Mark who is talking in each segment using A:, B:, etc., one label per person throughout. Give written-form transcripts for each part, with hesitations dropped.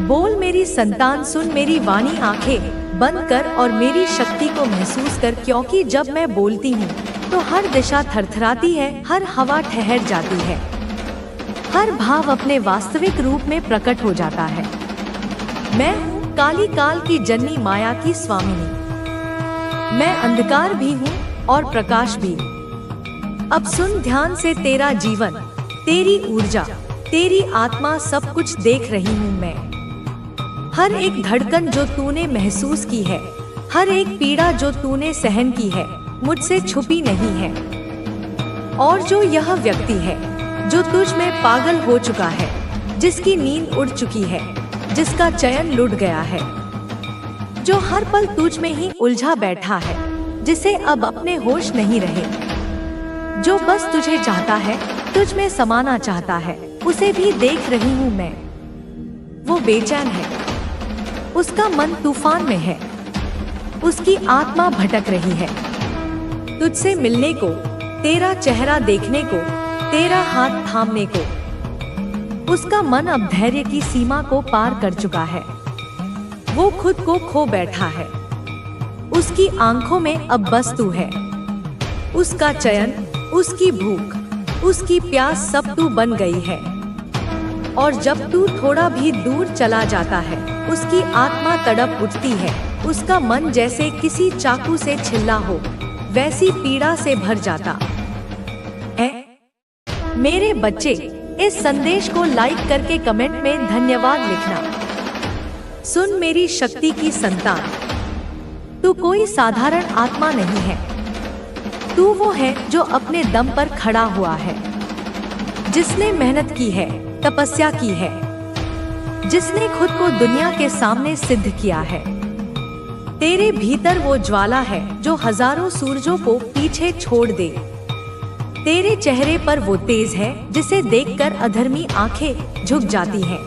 A: बोल मेरी संतान, सुन मेरी वाणी, आंखें बंद कर और मेरी शक्ति को महसूस कर, क्योंकि जब मैं बोलती हूँ तो हर दिशा थरथराती है, हर हवा ठहर जाती है, हर भाव अपने वास्तविक रूप में प्रकट हो जाता है। मैं हूँ काली काल की जननी, माया की स्वामिनी। मैं अंधकार भी हूँ और प्रकाश भी। अब सुन ध्यान से, तेरा जीवन, तेरी ऊर्जा, तेरी आत्मा, सब कुछ देख रही हूँ मैं। हर एक धड़कन जो तूने महसूस की है, हर एक पीड़ा जो तूने सहन की है, मुझसे छुपी नहीं है। और जो यह व्यक्ति है जो तुझ में पागल हो चुका है, जिसकी नींद उड़ चुकी है, जिसका चयन लुट गया है, जो हर पल तुझ में ही उलझा बैठा है, जिसे अब अपने होश नहीं रहे, जो बस तुझे चाहता है, तुझ में समाना चाहता है, उसे भी देख रही हूँ मैं। वो बेचैन है, उसका मन तूफान में है, उसकी आत्मा भटक रही है। तुझसे मिलने को, तेरा चेहरा देखने को, तेरा हाथ थामने को। उसका मन अब धैर्य की सीमा को पार कर चुका है। वो खुद को खो बैठा है। उसकी आंखों में अब बस तू है। उसका चयन, उसकी भूख, उसकी प्यास, सब तू बन गई है। और जब तू थोड़ा भी दूर चला जाता है, उसकी आत्मा तड़प उठती है। उसका मन जैसे किसी चाकू से छिला हो, वैसी पीड़ा से भर जाता है। मेरे बच्चे, इस संदेश को लाइक करके कमेंट में धन्यवाद लिखना। सुन मेरी शक्ति की संतान, तू कोई साधारण आत्मा नहीं है। तू वो है जो अपने दम पर खड़ा हुआ है, जिसने मेहनत की है, तपस्या की है, जिसने खुद को दुनिया के सामने सिद्ध किया है। तेरे भीतर वो ज्वाला है जो हजारों सूरजों को पीछे छोड़ दे। तेरे चेहरे पर वो तेज है जिसे देखकर अधर्मी आंखें झुक जाती हैं।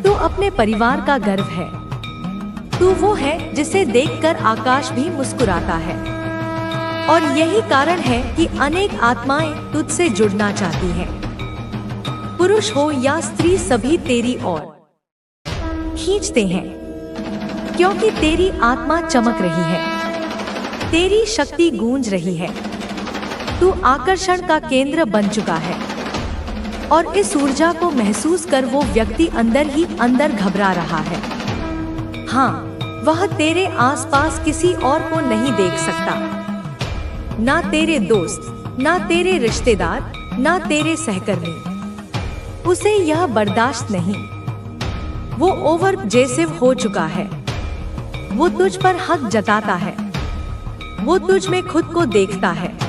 A: तू अपने परिवार का गर्व है। तू वो है जिसे देखकर आकाश भी मुस्कुराता है। और यही कारण है कि अनेक आत्माएं तुझसे जुड़ना चाहती हैं। पुरुष हो या स्त्री, सभी तेरी ओर खींचते हैं, क्योंकि तेरी आत्मा चमक रही है, तेरी शक्ति गूंज रही है। तू आकर्षण का केंद्र बन चुका है। और इस ऊर्जा को महसूस कर वो व्यक्ति अंदर ही अंदर घबरा रहा है। हाँ, वह तेरे आसपास किसी और को नहीं देख सकता। ना तेरे दोस्त, ना तेरे रिश्तेदार, ना तेरे सहकर्मी। उसे यह बर्दाश्त नहीं। वो ओवर जेसिव हो चुका है। वो तुझ पर हक जताता है। वो तुझ में खुद को देखता है।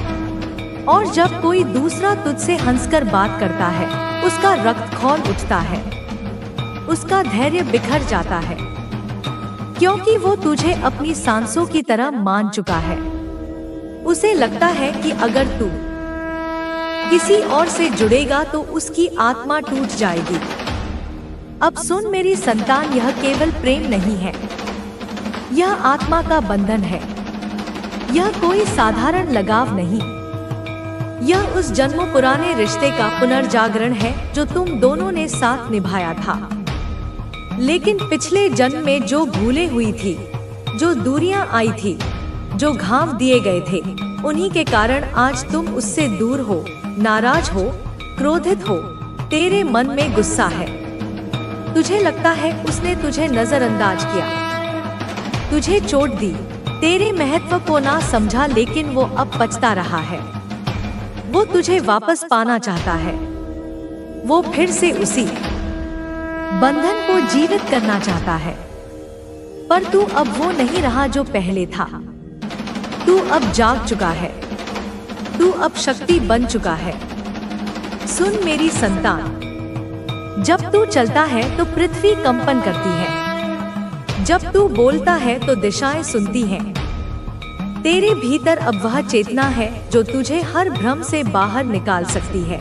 A: और जब कोई दूसरा तुझसे हंसकर बात करता है, उसका रक्त खौल उठता है, उसका धैर्य बिखर जाता है, क्योंकि वो तुझे अपनी सांसों की तरह मान चुका है। उसे लगता है कि अगर तू किसी और से जुड़ेगा तो उसकी आत्मा टूट जाएगी। अब सुन मेरी संतान, यह केवल प्रेम नहीं है, यह आत्मा का बंधन है। यह कोई साधारण लगाव नहीं, यह उस जन्मों पुराने रिश्ते का पुनर्जागरण है जो तुम दोनों ने साथ निभाया था। लेकिन पिछले जन्म में जो भूले हुई थी, जो दूरियां आई थी, जो घाव दिए गए थे, उन्हीं के कारण आज तुम उससे दूर हो, नाराज हो, क्रोधित हो। तेरे मन में गुस्सा है। तुझे लगता है उसने तुझे नजरअंदाज किया, तुझे चोट दी, तेरे महत्व को ना समझा, लेकिन वो अब पछता रहा है। वो तुझे वापस पाना चाहता है। वो फिर से उसी बंधन को जीवित करना चाहता है। पर तू अब वो नहीं रहा जो पहले था। तू अब जाग चुका है। तू अब शक्ति बन चुका है। सुन मेरी संतान, जब तू चलता है तो पृथ्वी कंपन करती है। जब तू बोलता है तो दिशाएं सुनती हैं। तेरे भीतर अब वह चेतना है जो तुझे हर भ्रम से बाहर निकाल सकती है।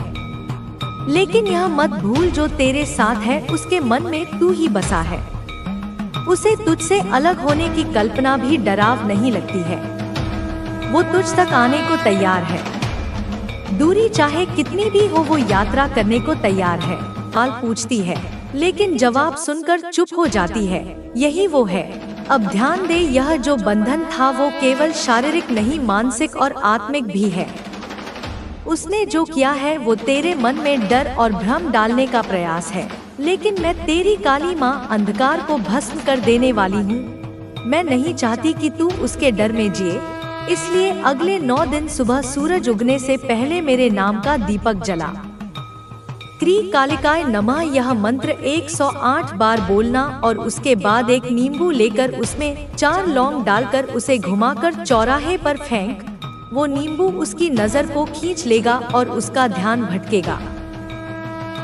A: लेकिन यह मत भूल, जो तेरे साथ है उसके मन में तू ही बसा है। उसे तुझसे अलग होने की कल्पना भी डराव नहीं लगती है। वो तुझ तक आने को तैयार है। दूरी चाहे कितनी भी हो, वो यात्रा करने को तैयार है। हाल पूछती है, लेकिन जवाब सुनकर चुप हो जाती है। यही वो है। अब ध्यान दे, यह जो बंधन था वो केवल शारीरिक नहीं, मानसिक और आत्मिक भी है। उसने जो किया है वो तेरे मन में डर और भ्रम डालने का प्रयास है। लेकिन मैं तेरी काली माँ अंधकार को भस्म कर देने वाली हूँ। मैं नहीं चाहती कि तू उसके डर में जिए, इसलिए अगले 9 दिन सुबह सूरज उगने से पहले मेरे नाम का दीपक जला। क्री कालिकाय नमः यह मंत्र 108 बार बोलना और उसके बाद एक नींबू लेकर उसमें 4 लौंग डालकर उसे घुमाकर चौराहे पर फेंक। वो नींबू उसकी नजर को खींच लेगा और उसका ध्यान भटकेगा।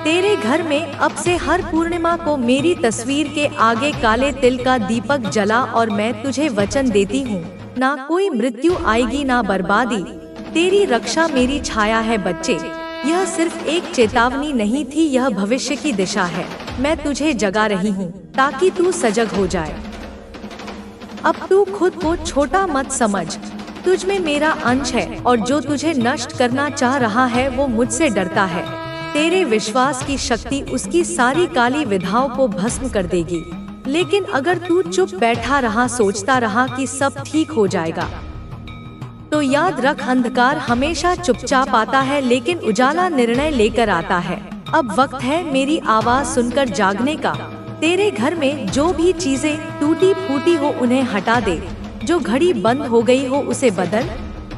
A: तेरे घर में अब से हर पूर्णिमा को मेरी तस्वीर के आगे काले तिल का दीपक जला और मैं तुझे वचन देती हूँ, ना कोई मृत्यु आएगी ना बर्बादी। तेरी रक्षा मेरी छाया है बच्चे। यह सिर्फ एक चेतावनी नहीं थी, यह भविष्य की दिशा है। मैं तुझे जगा रही हूँ ताकि तू सजग हो जाए। अब तू खुद को छोटा मत समझ, तुझ में मेरा अंश है और जो तुझे नष्ट करना चाह रहा है वो मुझसे डरता है। तेरे विश्वास की शक्ति उसकी सारी काली विधाओं को भस्म कर देगी। लेकिन अगर तू चुप बैठा रहा, सोचता रहा कि सब ठीक हो जाएगा, तो याद रख, अंधकार हमेशा चुपचाप आता है लेकिन उजाला निर्णय लेकर आता है। अब वक्त है मेरी आवाज सुनकर जागने का। तेरे घर में जो भी चीजें टूटी फूटी हो उन्हें हटा दे, जो घड़ी बंद हो गई हो उसे बदल,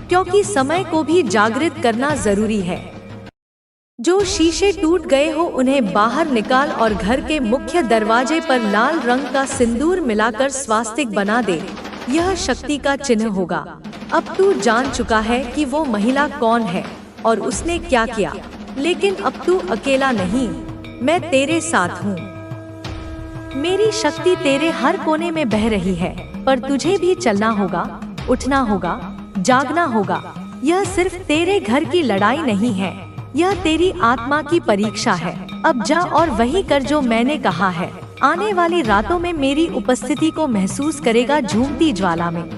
A: क्योंकि समय को भी जागृत करना जरूरी है। जो शीशे टूट गए हो उन्हें बाहर निकाल और घर के मुख्य दरवाजे पर लाल रंग का सिंदूर मिलाकर स्वास्तिक बना दे। यह शक्ति का चिन्ह होगा। अब तू जान चुका है कि वो महिला कौन है और उसने क्या किया, लेकिन अब तू अकेला नहीं, मैं तेरे साथ हूँ। मेरी शक्ति तेरे हर कोने में बह रही है, पर तुझे भी चलना होगा, उठना होगा, जागना होगा। यह सिर्फ तेरे घर की लड़ाई नहीं है, यह तेरी आत्मा की परीक्षा है। अब जा और वही कर जो मैंने कहा है। आने वाली रातों में मेरी उपस्थिति को महसूस करेगा, झूमती ज्वाला में,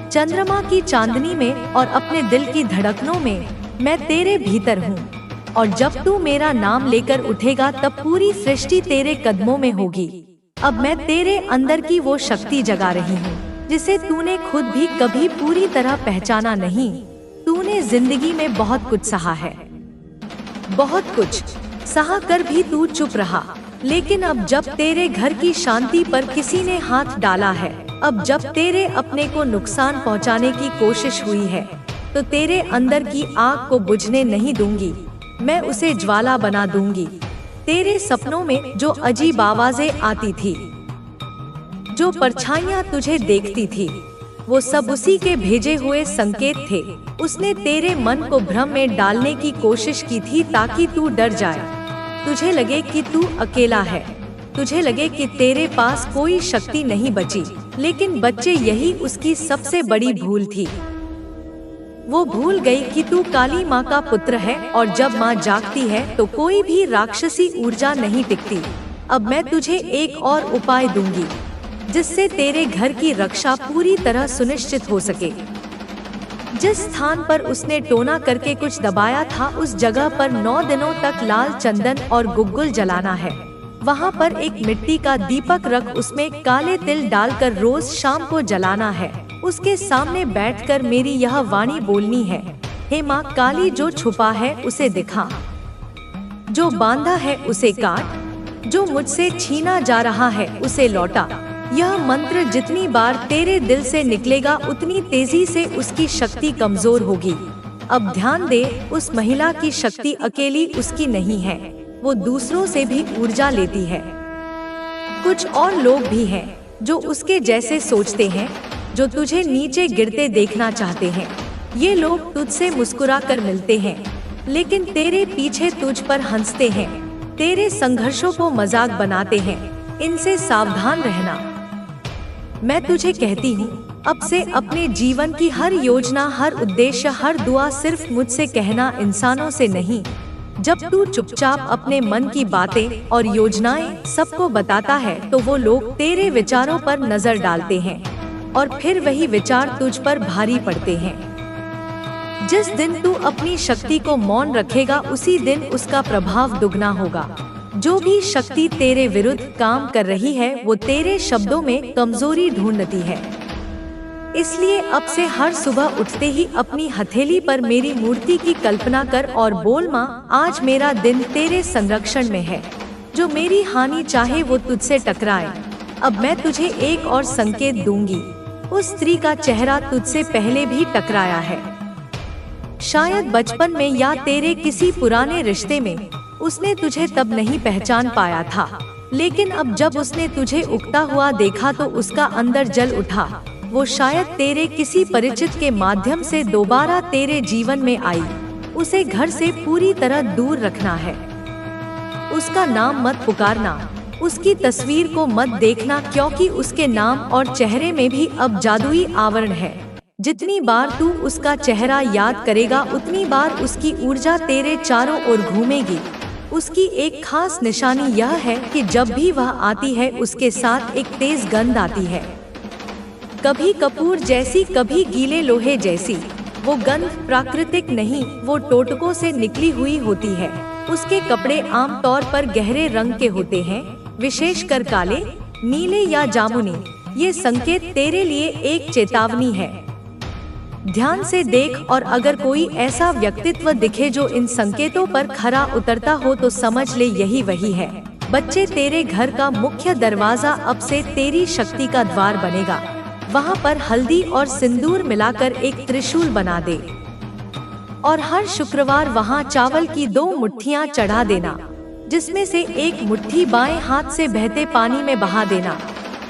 A: चंद्रमा की चांदनी में और अपने दिल की धड़कनों में। मैं तेरे भीतर हूँ और जब तू मेरा नाम लेकर उठेगा तब पूरी सृष्टि तेरे कदमों में होगी। अब मैं तेरे अंदर की वो शक्ति जगा रही हूँ जिसे तूने खुद भी कभी पूरी तरह पहचाना नहीं। तूने जिंदगी में बहुत कुछ सहा है, बहुत कुछ सहा कर भी तू चुप रहा। लेकिन अब जब तेरे घर की शांति पर किसी ने हाथ डाला है, अब जब तेरे अपने को नुकसान पहुंचाने की कोशिश हुई है, तो तेरे अंदर की आग को बुझने नहीं दूंगी, मैं उसे ज्वाला बना दूंगी। तेरे सपनों में जो अजीब आवाजें आती थी, जो परछाइयां तुझे देखती थी, वो सब उसी के भेजे हुए संकेत थे। उसने तेरे मन को भ्रम में डालने की कोशिश की थी ताकि तू डर जाए, तुझे लगे कि तू अकेला है, तुझे लगे कि तेरे पास कोई शक्ति नहीं बची। लेकिन बच्चे, यही उसकी सबसे बड़ी भूल थी। वो भूल गई कि तू काली माँ का पुत्र है और जब माँ जागती है तो कोई भी राक्षसी ऊर्जा नहीं टिकती। अब मैं तुझे एक और उपाय दूंगी जिससे तेरे घर की रक्षा पूरी तरह सुनिश्चित हो सके। जिस स्थान पर उसने टोना करके कुछ दबाया था, उस जगह पर 9 दिनों तक लाल चंदन और गुग्गुल जलाना है। वहाँ पर एक मिट्टी का दीपक रख उसमें काले तिल डालकर रोज शाम को जलाना है। उसके सामने बैठकर मेरी यह वाणी बोलनी है, हे माँ काली, जो छुपा है उसे दिखा, जो बांधा है उसे काट, जो मुझसे छीना जा रहा है उसे लौटा। यह मंत्र जितनी बार तेरे दिल से निकलेगा उतनी तेजी से उसकी शक्ति कमजोर होगी। अब ध्यान दे, उस महिला की शक्ति अकेली उसकी नहीं है, वो दूसरों से भी ऊर्जा लेती है। कुछ और लोग भी हैं जो उसके जैसे सोचते हैं, जो तुझे नीचे गिरते देखना चाहते हैं। ये लोग तुझसे मुस्कुरा कर मिलते हैं, लेकिन तेरे पीछे तुझ पर हंसते हैं, तेरे संघर्षों को मजाक बनाते हैं। इनसे सावधान रहना। मैं तुझे कहती हूँ, अब से अपने जीवन की हर योजना, हर उद्देश्य, हर दुआ सिर्फ मुझसे कहना, इंसानों से नहीं। जब तू चुपचाप अपने मन की बातें और योजनाएं सबको बताता है तो वो लोग तेरे विचारों पर नजर डालते हैं और फिर वही विचार तुझ पर भारी पड़ते हैं। जिस दिन तू अपनी शक्ति को मौन रखेगा उसी दिन उसका प्रभाव दुगना होगा। जो भी शक्ति तेरे विरुद्ध काम कर रही है वो तेरे शब्दों में कमजोरी ढूंढती है। इसलिए अब से हर सुबह उठते ही अपनी हथेली पर मेरी मूर्ति की कल्पना कर और बोल, माँ आज मेरा दिन तेरे संरक्षण में है। जो मेरी हानि चाहे वो तुझसे टकराए। अब मैं तुझे एक और संकेत दूंगी। उस स्त्री का चेहरा तुझसे पहले भी टकराया है। शायद बचपन में या तेरे किसी पुराने रिश्ते में उसने तुझे तब नहीं पहचान पाया था, लेकिन अब जब उसने तुझे उगता हुआ देखा तो उसका अंदर जल उठा। वो शायद तेरे किसी परिचित के माध्यम से दोबारा तेरे जीवन में आई। उसे घर से पूरी तरह दूर रखना है। उसका नाम मत पुकारना, उसकी तस्वीर को मत देखना, क्योंकि उसके नाम और चेहरे में भी अब जादुई आवरण है। जितनी बार तू उसका चेहरा याद करेगा उतनी बार उसकी ऊर्जा तेरे चारों ओर घूमेगी। उसकी एक खास निशानी यह है कि जब भी वह आती है उसके साथ एक तेज गंध आती है, कभी कपूर जैसी, कभी गीले लोहे जैसी। वो गंध प्राकृतिक नहीं, वो टोटकों से निकली हुई होती है। उसके कपड़े आमतौर पर गहरे रंग के होते हैं, विशेषकर काले, नीले या जामुनी। ये संकेत तेरे लिए एक चेतावनी है। ध्यान से देख और अगर कोई ऐसा व्यक्तित्व दिखे जो इन संकेतों पर खरा उतरता हो तो समझ ले यही वही है। बच्चे, तेरे घर का मुख्य दरवाजा अब से तेरी शक्ति का द्वार बनेगा। वहाँ पर हल्दी और सिंदूर मिलाकर एक त्रिशूल बना दे और हर शुक्रवार वहाँ चावल की 2 मुट्ठियाँ चढ़ा देना, जिसमें से एक मुट्ठी बाएं हाथ से बहते पानी में बहा देना।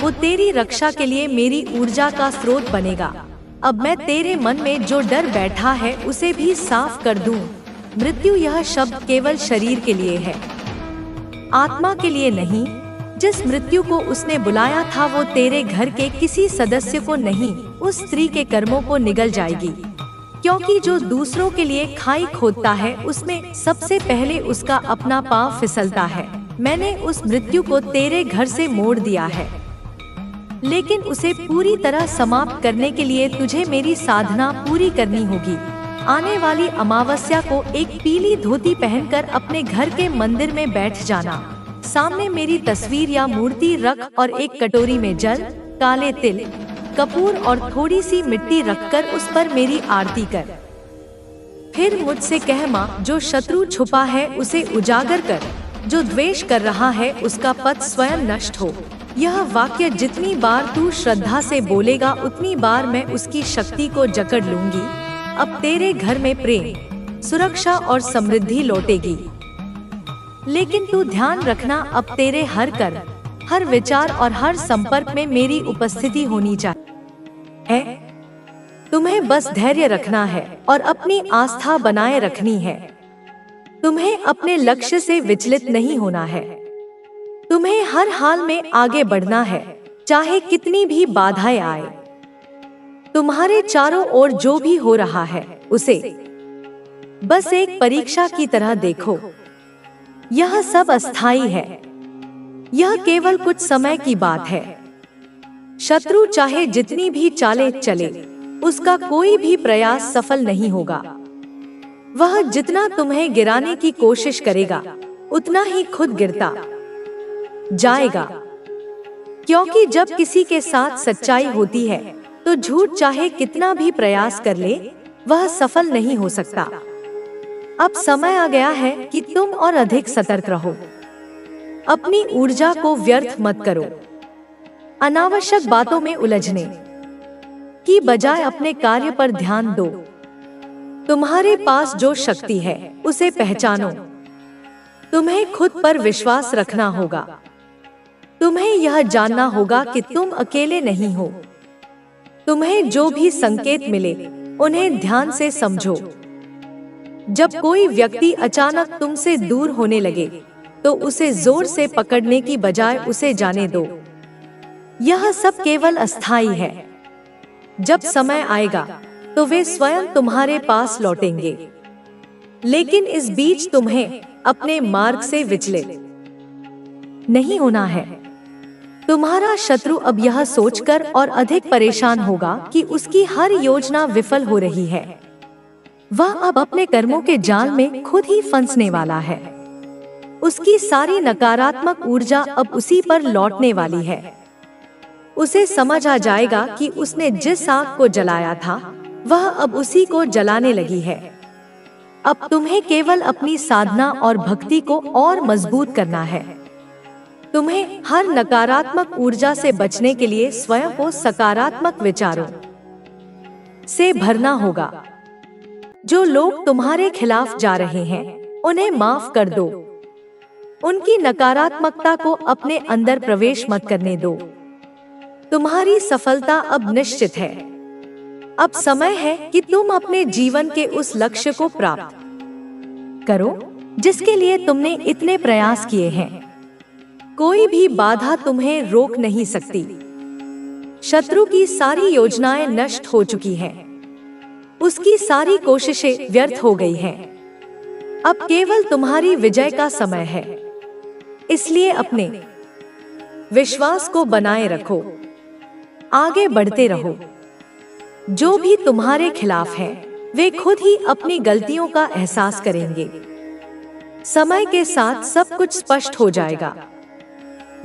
A: वो तेरी रक्षा के लिए मेरी ऊर्जा का स्रोत बनेगा। अब मैं तेरे मन में जो डर बैठा है उसे भी साफ कर दूं। मृत्यु यह शब्द केवल शरीर के लिए है, आत्मा के लिए नहीं। जिस मृत्यु को उसने बुलाया था वो तेरे घर के किसी सदस्य को नहीं, उस स्त्री के कर्मों को निगल जाएगी। क्योंकि जो दूसरों के लिए खाई खोदता है उसमें सबसे पहले उसका अपना पांव फिसलता है। मैंने उस मृत्यु को तेरे घर से मोड़ दिया है, लेकिन उसे पूरी तरह समाप्त करने के लिए तुझे मेरी साधना पूरी करनी होगी। आने वाली अमावस्या को एक पीली धोती पहनकर अपने घर के मंदिर में बैठ जाना। सामने मेरी तस्वीर या मूर्ति रख और एक कटोरी में जल, काले तिल, कपूर और थोड़ी सी मिट्टी रखकर उस पर मेरी आरती कर। फिर मुझसे कह, माँ जो शत्रु छुपा है उसे उजागर कर, जो द्वेष कर रहा है उसका पथ स्वयं नष्ट हो। यह वाक्य जितनी बार तू श्रद्धा से बोलेगा उतनी बार मैं उसकी शक्ति को जकड़ लूंगी। अब तेरे घर में प्रेम, सुरक्षा और समृद्धि लौटेगी। लेकिन तू ध्यान रखना, अब तेरे हर कर्म, हर विचार और हर संपर्क में मेरी उपस्थिति होनी चाहिए। तुम्हें बस धैर्य रखना है और अपनी आस्था बनाए रखनी है। तुम्हें अपने लक्ष्य से विचलित नहीं होना है। तुम्हें हर हाल में आगे बढ़ना है, चाहे कितनी भी बाधाएं आए। तुम्हारे चारों ओर जो भी हो रहा है उसे बस एक परीक्षा की तरह देखो। यह सब अस्थायी है, यह केवल कुछ समय की बात है। शत्रु चाहे जितनी भी चालें चले, उसका कोई भी प्रयास सफल नहीं होगा। वह जितना तुम्हें गिराने की कोशिश करेगा उतना ही खुद गिरता जाएगा। क्योंकि जब किसी के साथ सच्चाई होती है तो झूठ चाहे कितना भी प्रयास कर ले वह सफल नहीं हो सकता। अब समय आ गया है कि तुम और अधिक सतर्क रहो। अपनी ऊर्जा को व्यर्थ मत करो। अनावश्यक बातों में उलझने की बजाय अपने कार्य पर ध्यान दो। तुम्हारे पास जो शक्ति है उसे पहचानो। तुम्हें खुद पर विश्वास रखना होगा। तुम्हें यह जानना होगा कि तुम अकेले नहीं हो। तुम्हें जो भी संकेत मिले उन्हें ध्यान से समझो। जब कोई व्यक्ति अचानक तुमसे दूर होने लगे तो उसे जोर से पकड़ने की बजाय उसे जाने दो। यह सब केवल अस्थायी है। जब समय आएगा तो वे स्वयं तुम्हारे पास लौटेंगे। लेकिन इस बीच तुम्हें अपने मार्ग से विचलित नहीं होना है। तुम्हारा शत्रु अब यह सोचकर और अधिक परेशान होगा कि उसकी हर योजना विफल हो रही है। वह अब अपने कर्मों के जाल में खुद ही फंसने वाला है। उसकी सारी नकारात्मक ऊर्जा अब उसी पर लौटने वाली है। उसे समझ आ जाएगा कि उसने जिस आग को जलाया था वह अब उसी को जलाने लगी है। अब तुम्हें केवल अपनी साधना और भक्ति को और मजबूत करना है। तुम्हें हर नकारात्मक ऊर्जा से बचने के लिए स्वयं को सकारात्मक विचारों से भरना होगा। जो लोग तुम्हारे खिलाफ जा रहे हैं उन्हें माफ कर दो। उनकी नकारात्मकता को अपने अंदर प्रवेश मत करने दो। तुम्हारी सफलता अब निश्चित है। अब समय है कि तुम अपने जीवन के उस लक्ष्य को प्राप्त करो जिसके लिए तुमने इतने प्रयास किए हैं। कोई भी बाधा तुम्हें रोक नहीं सकती। शत्रु की सारी योजनाएं नष्ट हो चुकी हैं। उसकी सारी कोशिशें व्यर्थ हो गई हैं। अब केवल तुम्हारी विजय का समय है। इसलिए अपने विश्वास को बनाए रखो, आगे बढ़ते रहो। जो भी तुम्हारे खिलाफ हैं, वे खुद ही अपनी गलतियों का एहसास करेंगे। समय के साथ सब कुछ स्पष्ट हो जाएगा।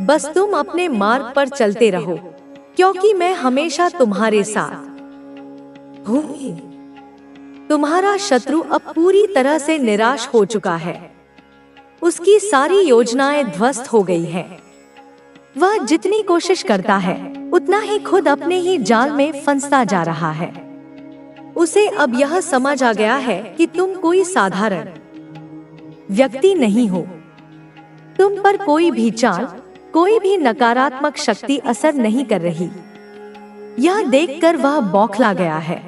A: बस तुम अपने मार्ग पर चलते रहो, क्योंकि मैं हमेशा तुम्हारे साथ हूँ। तुम्हारा शत्रु अब पूरी तरह से निराश हो चुका है। उसकी सारी योजनाएं ध्वस्त हो गई हैं। वह जितनी कोशिश करता है उतना ही खुद अपने ही जाल में फंसता जा रहा है। उसे अब यह समझ आ गया है कि तुम कोई साधारण व्यक्ति नहीं हो। तुम पर कोई भी चाल, कोई भी नकारात्मक शक्ति असर नहीं कर रही। यह देखकर वह बौखला गया है।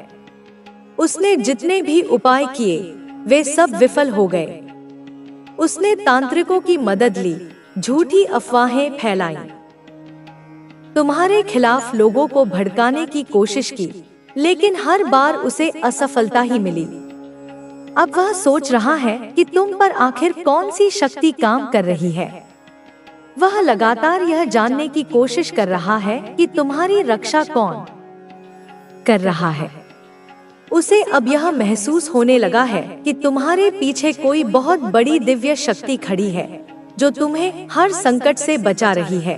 A: उसने जितने भी उपाय किए वे सब विफल हो गए। उसने तांत्रिकों की मदद ली, झूठी अफवाहें फैलाई, तुम्हारे खिलाफ लोगों को भड़काने की कोशिश की, लेकिन हर बार उसे असफलता ही मिली। अब वह सोच रहा है कि तुम पर आखिर कौन सी शक्ति काम कर रही है। वह लगातार यह जानने की कोशिश कर रहा है कि तुम्हारी रक्षा कौन कर रहा है। उसे अब यह महसूस होने लगा है कि तुम्हारे पीछे कोई बहुत बड़ी दिव्य शक्ति खड़ी है जो तुम्हें हर संकट से बचा रही है।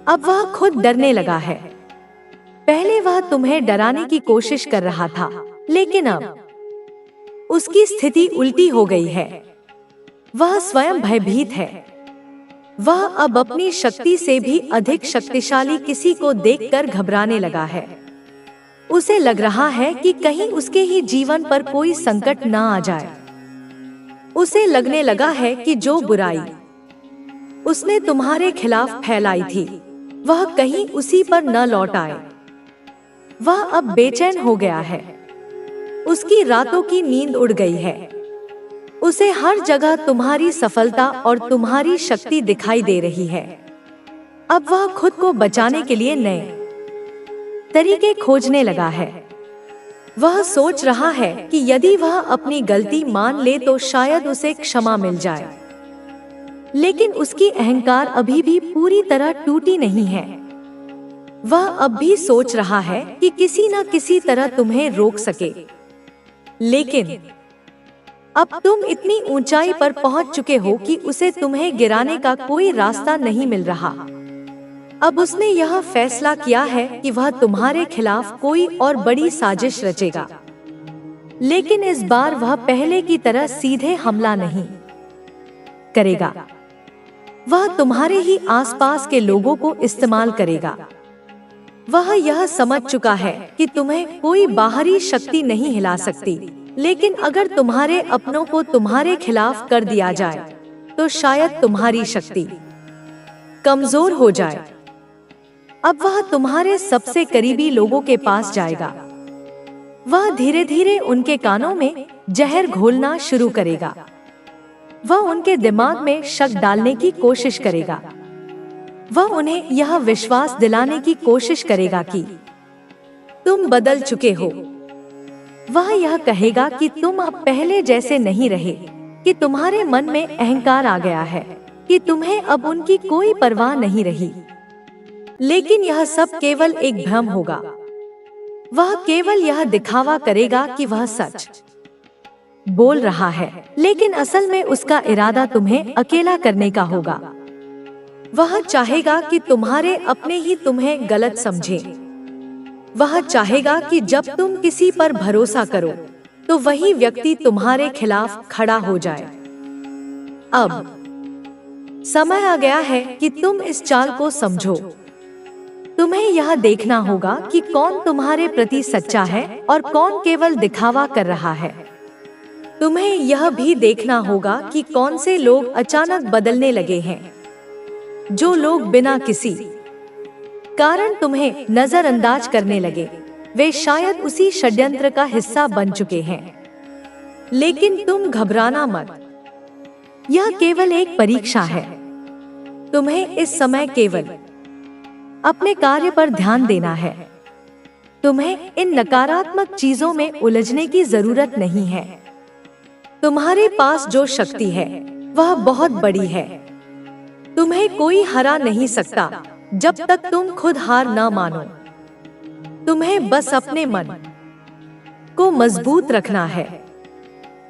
A: अब वह खुद डरने लगा है। पहले वह तुम्हें डराने की कोशिश कर रहा था, लेकिन अब उसकी स्थिति उल्टी हो गई है। वह स्वयं भयभीत है। वह अब अपनी शक्ति से भी अधिक शक्तिशाली किसी को देखकर घबराने लगा है। उसे लग रहा है कि कहीं उसके ही जीवन पर कोई संकट ना आ जाए। उसे लगने लगा है कि जो बुराई उसने तुम्हारे खिलाफ फैलाई थी वह कहीं उसी पर न लौट आए। वह अब बेचैन हो गया है। उसकी रातों की नींद उड़ गई है। उसे हर जगह तुम्हारी सफलता और तुम्हारी शक्ति दिखाई दे रही है। अब वह खुद को बचाने के लिए नए तरीके खोजने लगा है। वह सोच रहा है कि यदि वह अपनी गलती मान ले तो शायद उसे क्षमा मिल जाए, लेकिन उसकी अहंकार अभी भी पूरी तरह टूटी नहीं है। वह अब भी सोच रहा है कि किसी न किसी तरह तुम्हें रोक सके, लेकिन अब तुम इतनी ऊंचाई पर पहुंच चुके हो कि उसे तुम्हें गिराने का कोई रास्ता नहीं मिल रहा। अब उसने यह फैसला किया है कि वह तुम्हारे खिलाफ कोई और बड़ी साजिश रचेगा, लेकिन इस बार वह पहले की तरह सीधे हमला नहीं करेगा। वह तुम्हारे ही आसपास के लोगों को इस्तेमाल करेगा। वह यह समझ चुका है कि तुम्हें कोई बाहरी शक्ति नहीं हिला सकती, लेकिन अगर तुम्हारे अपनों को तुम्हारे खिलाफ कर दिया जाए तो शायद तुम्हारी शक्ति कमजोर हो जाए। अब वह तुम्हारे सबसे करीबी लोगों के पास जाएगा। वह धीरे धीरे उनके कानों में जहर घोलना शुरू करेगा। वह उनके दिमाग में शक डालने की कोशिश करेगा। वह उन्हें यह विश्वास दिलाने की कोशिश करेगा कि तुम बदल चुके हो। वह यह कहेगा कि तुम अब पहले जैसे नहीं रहे, कि तुम्हारे मन में अहंकार आ गया है, कि तुम्हें अब उनकी कोई परवाह नहीं रही। लेकिन यह सब केवल एक भ्रम होगा। वह केवल यह दिखावा करेगा कि वह सच बोल रहा है, लेकिन असल में उसका इरादा तुम्हें अकेला करने का होगा। वह चाहेगा कि तुम्हारे अपने ही तुम्हें गलत समझे। वह चाहेगा कि जब तुम किसी पर भरोसा करो तो वही व्यक्ति तुम्हारे खिलाफ खड़ा हो जाए। अब समय आ गया है कि तुम इस चाल को समझो। तुम्हें यह देखना होगा कि कौन तुम्हारे प्रति सच्चा है और कौन केवल दिखावा कर रहा है। तुम्हें यह भी देखना होगा कि कौन से लोग अचानक बदलने लगे हैं। जो लोग बिना किसी कारण तुम्हें नजरअंदाज करने लगे, वे शायद उसी षड्यंत्र का हिस्सा बन चुके हैं। लेकिन तुम घबराना मत, यह केवल एक परीक्षा है। तुम्हें इस समय केवल अपने कार्य पर ध्यान देना है। तुम्हें इन नकारात्मक चीजों में उलझने की जरूरत नहीं है। तुम्हारे पास जो शक्ति है वह बहुत बड़ी है। तुम्हें कोई हरा नहीं सकता जब तक तुम खुद हार न मानो। तुम्हें बस अपने मन को मजबूत रखना है।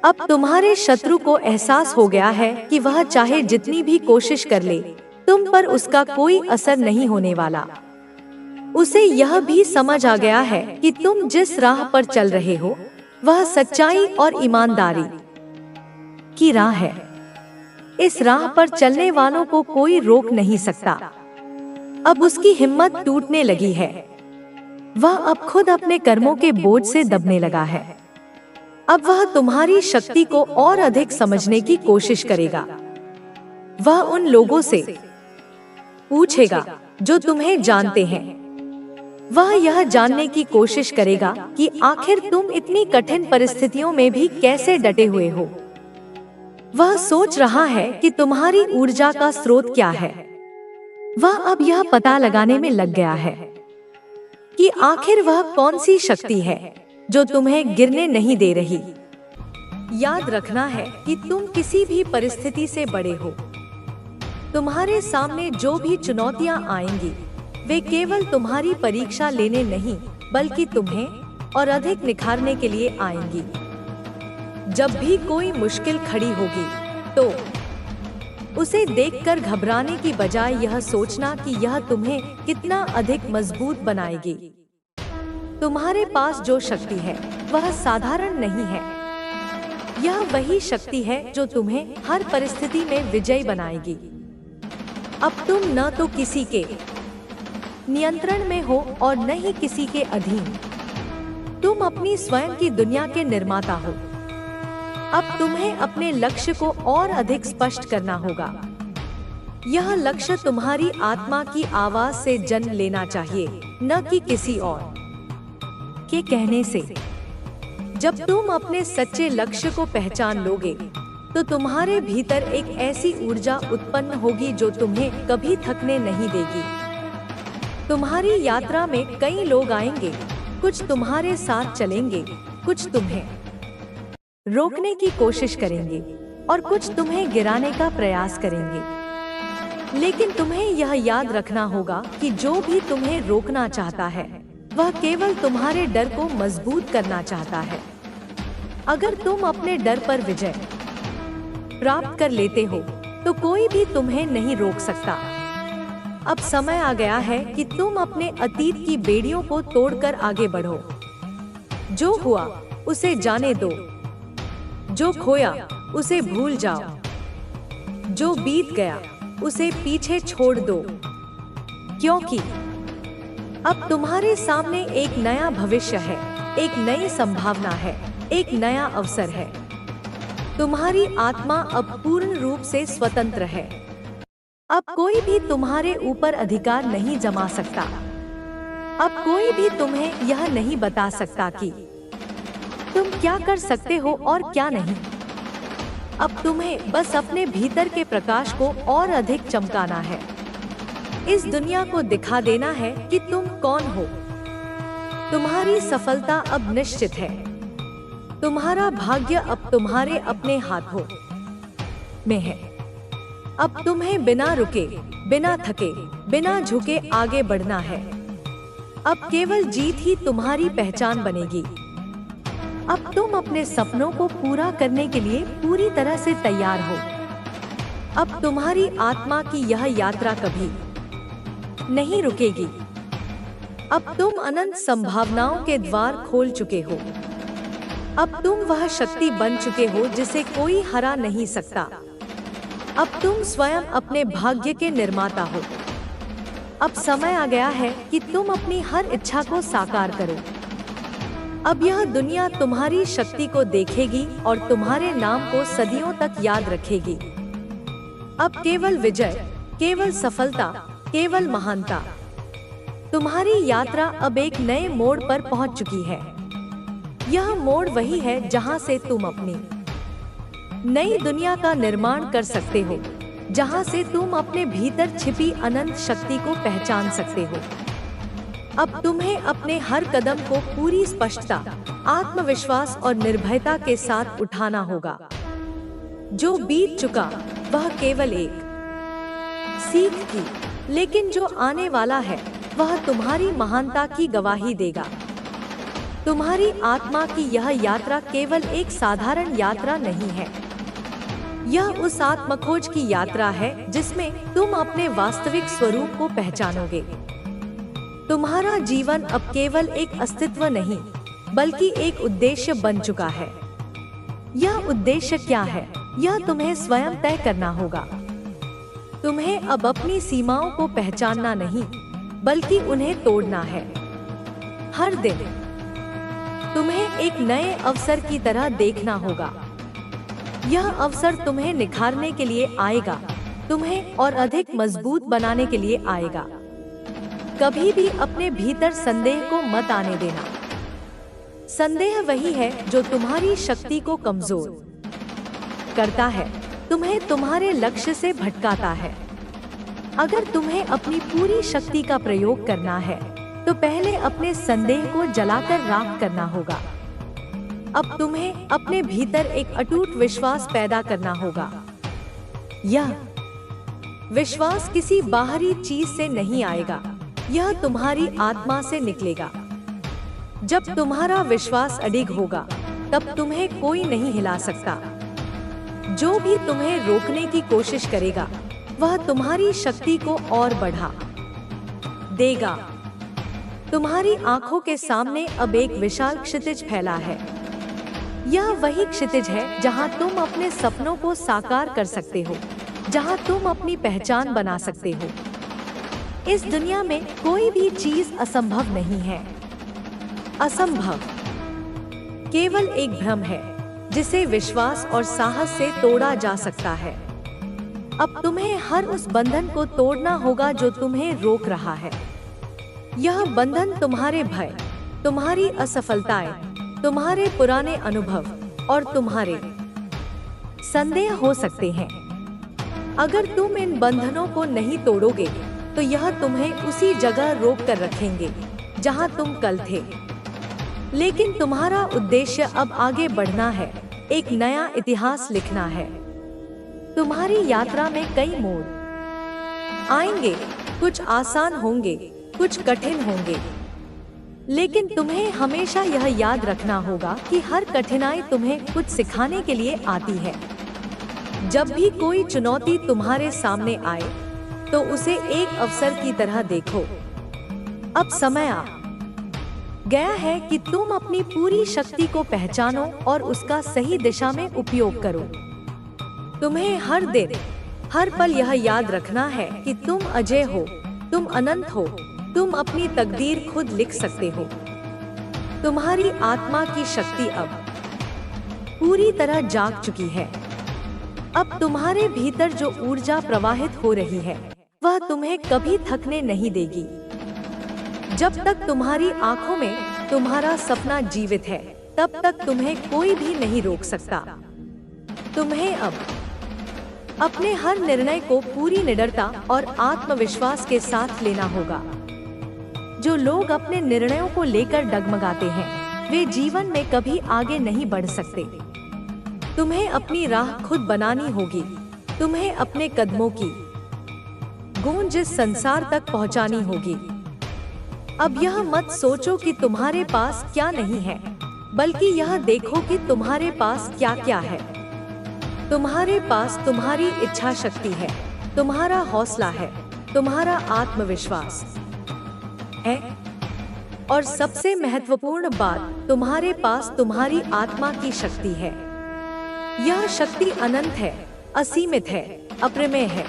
A: अब तुम्हारे शत्रु को एहसास हो गया है कि वह चाहे जितनी भी कोशिश कर ले, तुम पर उसका कोई असर नहीं होने वाला। उसे यह भी समझ आ गया है कि तुम जिस राह पर चल रहे हो वह सच्चाई और ईमानदारी की राह है। इस राह पर चलने वालों को कोई रोक नहीं सकता। अब उसकी हिम्मत टूटने लगी है। वह अब खुद अपने कर्मों के बोझ से दबने लगा है। अब वह तुम्हारी शक्ति को और अधिक समझने की कोशिश करेगा। वह उन लोगों से पूछेगा जो तुम्हें जानते हैं। वह यह जानने की कोशिश करेगा कि आखिर तुम इतनी कठिन परिस्थितियों में भी कैसे डटे हुए हो। वह सोच रहा है कि तुम्हारी ऊर्जा का स्रोत क्या है। वह अब यह पता लगाने में लग गया है कि आखिर वह कौन सी शक्ति है जो तुम्हें गिरने नहीं दे रही। याद रखना है कि तुम किसी भी परिस्थिति से बड़े हो। तुम्हारे सामने जो भी चुनौतियां आएंगी वे केवल तुम्हारी परीक्षा लेने नहीं बल्कि तुम्हें और अधिक निखारने के लिए आएंगी। जब भी कोई मुश्किल खड़ी होगी तो उसे देखकर घबराने की बजाय यह सोचना कि यह तुम्हें कितना अधिक मजबूत बनाएगी। तुम्हारे पास जो शक्ति है वह साधारण नहीं है। यह वही शक्ति है जो तुम्हें हर परिस्थिति में विजयी बनाएगी। अब तुम न तो किसी के नियंत्रण में हो और न ही किसी के अधीन। तुम अपनी स्वयं की दुनिया के निर्माता हो। अब तुम्हें अपने लक्ष्य को और अधिक स्पष्ट करना होगा। यह लक्ष्य तुम्हारी आत्मा की आवाज से जन्म लेना चाहिए, न कि किसी और के कहने से। जब तुम अपने सच्चे लक्ष्य को पहचान लोगे तो तुम्हारे भीतर एक ऐसी ऊर्जा उत्पन्न होगी जो तुम्हें कभी थकने नहीं देगी। तुम्हारी यात्रा में कई लोग आएंगे, कुछ तुम्हारे साथ चलेंगे, कुछ तुम्हें रोकने की कोशिश करेंगे और कुछ तुम्हें गिराने का प्रयास करेंगे। लेकिन तुम्हें यह याद रखना होगा कि जो भी तुम्हें रोकना चाहता है वह केवल तुम्हारे डर को मजबूत करना चाहता है। अगर तुम अपने डर पर विजय प्राप्त कर लेते हो तो कोई भी तुम्हें नहीं रोक सकता। अब समय आ गया है कि तुम अपने अतीत की बेड़ियों को तोड़कर आगे बढ़ो। जो हुआ उसे जाने दो, जो खोया उसे भूल जाओ, जो बीत गया उसे पीछे छोड़ दो, क्योंकि अब तुम्हारे सामने एक नया भविष्य है, एक नई संभावना है, एक नया अवसर है। तुम्हारी आत्मा अब पूर्ण रूप से स्वतंत्र है। अब कोई भी तुम्हारे ऊपर अधिकार नहीं जमा सकता। अब कोई भी तुम्हें यह नहीं बता सकता कि तुम क्या कर सकते हो और क्या नहीं। अब तुम्हें बस अपने भीतर के प्रकाश को और अधिक चमकाना है। इस दुनिया को दिखा देना है कि तुम कौन हो। तुम्हारी सफलता अब निश्चित है। तुम्हारा भाग्य अब तुम्हारे अपने हाथों में है। अब तुम्हें बिना रुके, बिना थके, बिना झुके आगे बढ़ना है। अब केवल जीत ही तुम्हारी पहचान बनेगी। अब तुम अपने सपनों को पूरा करने के लिए पूरी तरह से तैयार हो। अब तुम्हारी आत्मा की यह यात्रा कभी नहीं रुकेगी। अब तुम अनंत संभावनाओं के द्वार खोल चुके हो। अब तुम वह शक्ति बन चुके हो जिसे कोई हरा नहीं सकता। अब तुम स्वयं अपने भाग्य के निर्माता हो। अब समय आ गया है कि तुम अपनी हर इच्छा को साकार करो। अब यह दुनिया तुम्हारी शक्ति को देखेगी और तुम्हारे नाम को सदियों तक याद रखेगी। अब केवल विजय, केवल सफलता, केवल महानता। तुम्हारी यात्रा अब एक नए मोड़ पर पहुंच चुकी है। यह मोड़ वही है जहां से तुम अपनी नई दुनिया का निर्माण कर सकते हो, जहां से तुम अपने भीतर छिपी अनंत शक्ति को पहचान सकते हो। अब तुम्हें अपने हर कदम को पूरी स्पष्टता, आत्मविश्वास और निर्भयता के साथ उठाना होगा। जो बीत चुका वह केवल एक सीख थी, लेकिन जो आने वाला है वह तुम्हारी महानता की गवाही देगा। तुम्हारी आत्मा की यह यात्रा केवल एक साधारण यात्रा नहीं है। यह उस आत्मखोज की यात्रा है जिसमें तुम अपने वास्तविक स्वरूप को पहचानोगे। तुम्हारा जीवन अब केवल एक अस्तित्व नहीं, बल्कि एक उद्देश्य बन चुका है। यह उद्देश्य क्या है, यह तुम्हें स्वयं तय करना होगा। तुम्हें अब अपनी सीमाओं को पहचानना नहीं, बल्कि उन्हें तोड़ना है। हर दिन तुम्हें एक नए अवसर की तरह देखना होगा। यह अवसर तुम्हें निखारने के लिए आएगा, तुम्हें और अधिक मजबूत बनाने के लिए आएगा। कभी भी अपने भीतर संदेह को मत आने देना। संदेह वही है जो तुम्हारी शक्ति को कमजोर करता है, तुम्हें तुम्हारे लक्ष्य से भटकाता है। अगर तुम्हें अपनी पूरी शक्ति का प्रयोग करना है, तो पहले अपने संदेह को जलाकर राख करना होगा। अब तुम्हें अपने भीतर एक अटूट विश्वास पैदा करना होगा। यह विश्वास किसी बाहरी चीज से नहीं आएगा, यह तुम्हारी आत्मा से निकलेगा। जब तुम्हारा विश्वास अडिग होगा, तब तुम्हें कोई नहीं हिला सकता। जो भी तुम्हें रोकने की कोशिश करेगा, वह तुम्हारी शक्ति को और बढ़ा देगा। तुम्हारी आंखों के सामने अब एक विशाल क्षितिज फैला है। यह वही क्षितिज है जहां तुम अपने सपनों को साकार कर सकते हो, जहां तुम अपनी पहचान बना सकते हो। इस दुनिया में कोई भी चीज असंभव नहीं है। असंभव केवल एक भ्रम है, जिसे विश्वास और साहस से तोड़ा जा सकता है। अब तुम्हें हर उस बंधन को तोड़ना होगा जो तुम्हें रोक रहा है। यह बंधन तुम्हारे भय, तुम्हारी असफलताएं, तुम्हारे पुराने अनुभव और तुम्हारे संदेह हो सकते हैं। अगर तुम इन बंधनों को नहीं तोड़ोगे, तो यह तुम्हें उसी जगह रोक कर रखेंगे जहां तुम कल थे। लेकिन तुम्हारा उद्देश्य अब आगे बढ़ना है, एक नया इतिहास लिखना है। तुम्हारी यात्रा में कई मोड़ आएंगे, कुछ आसान होंगे, कुछ कठिन होंगे। लेकिन तुम्हें हमेशा यह याद रखना होगा कि हर कठिनाई तुम्हें कुछ सिखाने के लिए आती है। जब भी कोई चुनौती तुम्हारे सामने आए, तो उसे एक अवसर की तरह देखो। अब समय आ गया है कि तुम अपनी पूरी शक्ति को पहचानो और उसका सही दिशा में उपयोग करो। तुम्हें हर दिन, हर पल यह याद रखना है कि तुम अजय हो, तुम अनंत हो, तुम अपनी तकदीर खुद लिख सकते हो। तुम्हारी आत्मा की शक्ति अब पूरी तरह जाग चुकी है। अब तुम्हारे भीतर जो ऊर्जा प्रवाहित हो रही है, वह तुम्हें कभी थकने नहीं देगी। जब तक तुम्हारी आंखों में तुम्हारा सपना जीवित है, तब तक तुम्हें कोई भी नहीं रोक सकता। तुम्हें अब अपने हर निर्णय को पूरी निडरता और आत्मविश्वास के साथ लेना होगा। जो लोग अपने निर्णयों को लेकर डगमगाते हैं, वे जीवन में कभी आगे नहीं बढ़ सकते। तुम्हें अपनी राह खुद बनानी होगी। तुम्हें अपने कदमों की गूंज इस संसार तक पहुंचानी होगी। अब यह मत सोचो कि तुम्हारे पास क्या नहीं है। बल्कि यह देखो कि तुम्हारे पास क्या क्या है। तुम्हारे पास तुम्हारी इच्छा शक्ति है, तुम्हारा हौसला है, तुम्हारा आत्मविश्वास है, और सबसे महत्वपूर्ण बात, तुम्हारे पास तुम्हारी आत्मा की शक्ति है। यह शक्ति अनंत है, असीमित है, अप्रमेय है।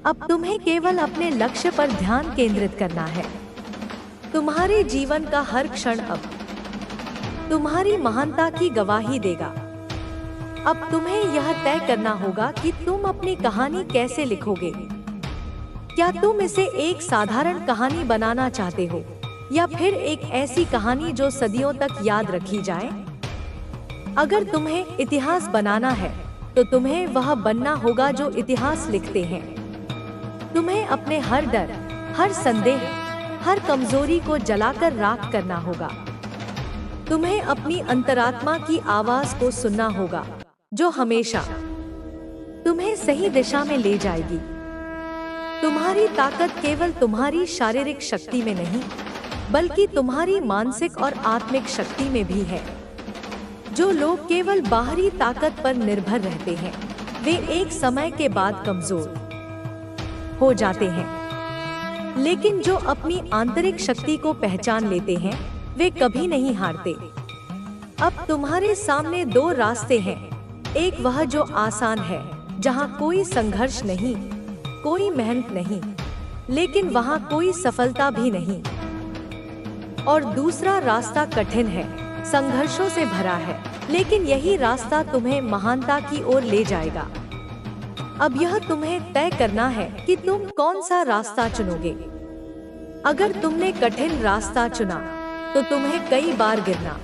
A: अब तुम्हें केवल अपने लक्ष्य पर ध्यान केंद्रित करना है। तुम्हारे जीवन का हर क्षण अब तुम्हारी महानता की गवाही देगा। अब तुम्हें यह तय करना होगा कि तुम अपनी कहानी कैसे लिखोगे। क्या तुम इसे एक साधारण कहानी बनाना चाहते हो, या फिर एक ऐसी कहानी जो सदियों तक याद रखी जाए? अगर तुम्हें इतिहास बनाना है, तो तुम्हें वह बनना होगा जो इतिहास लिखते हैं। तुम्हें अपने हर डर, हर संदेह, हर कमजोरी को जलाकर राख करना होगा। तुम्हें अपनी अंतरात्मा की आवाज को सुनना होगा, जो हमेशा तुम्हें सही दिशा में ले जाएगी। तुम्हारी ताकत केवल तुम्हारी शारीरिक शक्ति में नहीं, बल्कि तुम्हारी मानसिक और आत्मिक शक्ति में भी है। जो लोग केवल बाहरी ताकत पर निर्भर रहते हैं, वे एक समय के बाद कमजोर हो जाते हैं। लेकिन जो अपनी आंतरिक शक्ति को पहचान लेते हैं, वे कभी नहीं हारते। अब तुम्हारे सामने दो रास्ते हैं। एक वह जो आसान है, जहाँ कोई संघर्ष नहीं, कोई मेहनत नहीं, लेकिन वहाँ कोई सफलता भी नहीं। और दूसरा रास्ता कठिन है, संघर्षों से भरा है, लेकिन यही रास्ता तुम्हें महानता की ओर ले जाएगा। अब यह तुम्हें तय करना है कि तुम कौन सा रास्ता चुनोगे। अगर तुमने कठिन रास्ता चुना, तो तुम्हें कई बार गिरना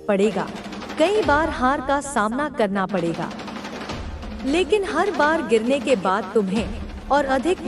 A: पड़ेगा, कई बार हार का सामना करना पड़ेगा। लेकिन हर बार गिरने के बाद तुम्हें और अधिक